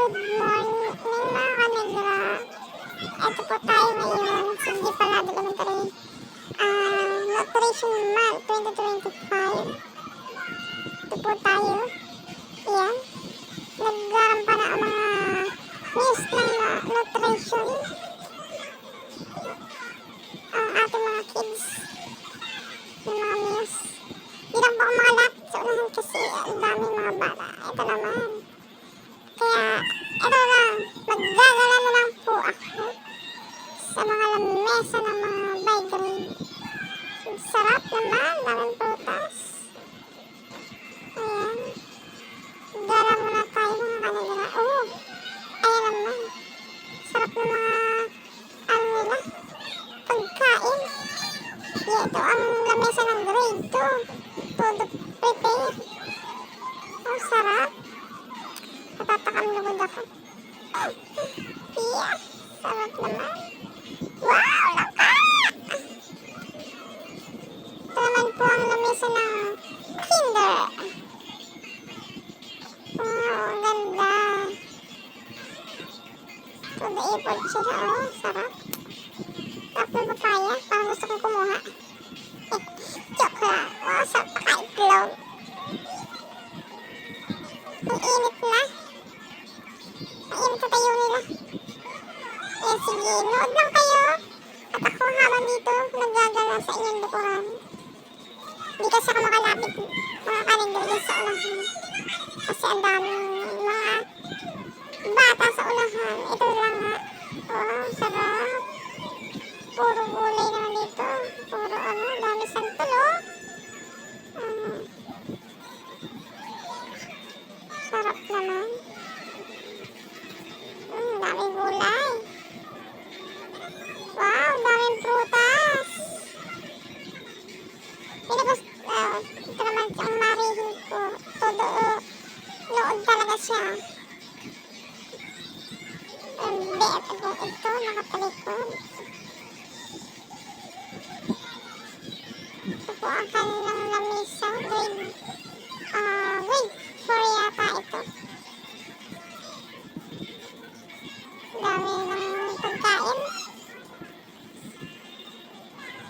Good morning mga kanegra. Ito po tayo ngayon. Sige pala, elementary. Nutrition Month 2025. Ito po tayo. Ayan. Naggaram pa na ang mga news ng nutrition. Ang ating mga kids. Yung mga news. Hindi lang po ako makalapit sa unahan kasi ang dami mga bata. Ito naman. Kaya, ito lang, maggagala na lang po ako sa mga lamesa ng mga by grade. Sarap naman, daming prutas. Ayan. Gala muna tayo mga kanegra. Oh, ayan naman. Sarap ng mga, nila, pagkain. Ito ang lamesa ng grade 2. Todo prepare. Oh, sarap. Natatakam lugod ako. Yeah, sarap naman. Wow, laka! Ito naman po ang lamesa ng kinder. Wow, ang ganda. Ito, daipod sila. Oh, sarap. Sarap ng papaya. Parang gusto kong kumuha. Joke lang. Wow, sarap paka-itlog. Ang init na. Mainit na tayo nila. Eh, sige, nood lang kayo. At ako habang dito, naggagala sa inyong likuran. Hindi kasi ako makalapit mga kanegra dyan sa unahan. Kasi ang daming mga bata sa unahan. Ito lang nga. Wow, sarap. Puro gulay naman dito. Puro dami santol, sarap naman. Daming gulay. Wow, daming prutas. Ito naman ang marihin ko. Todo, nood talaga siya. Ito, nakatalikod. Ito po ang kanilang lamesa. Grade 4 yata ito. Dami ng pagkain.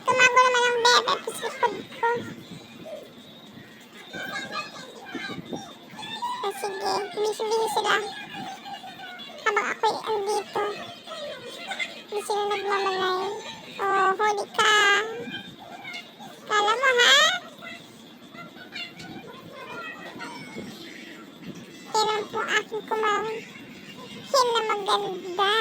Tumago naman ang bebe. Pisipod ko. Sige, busy-busy sila. Habang ako'y andito. Hindi sila nagmamalay. Oh, huli ka. Kala mo, ha? Yan po aking kumahin na maganda.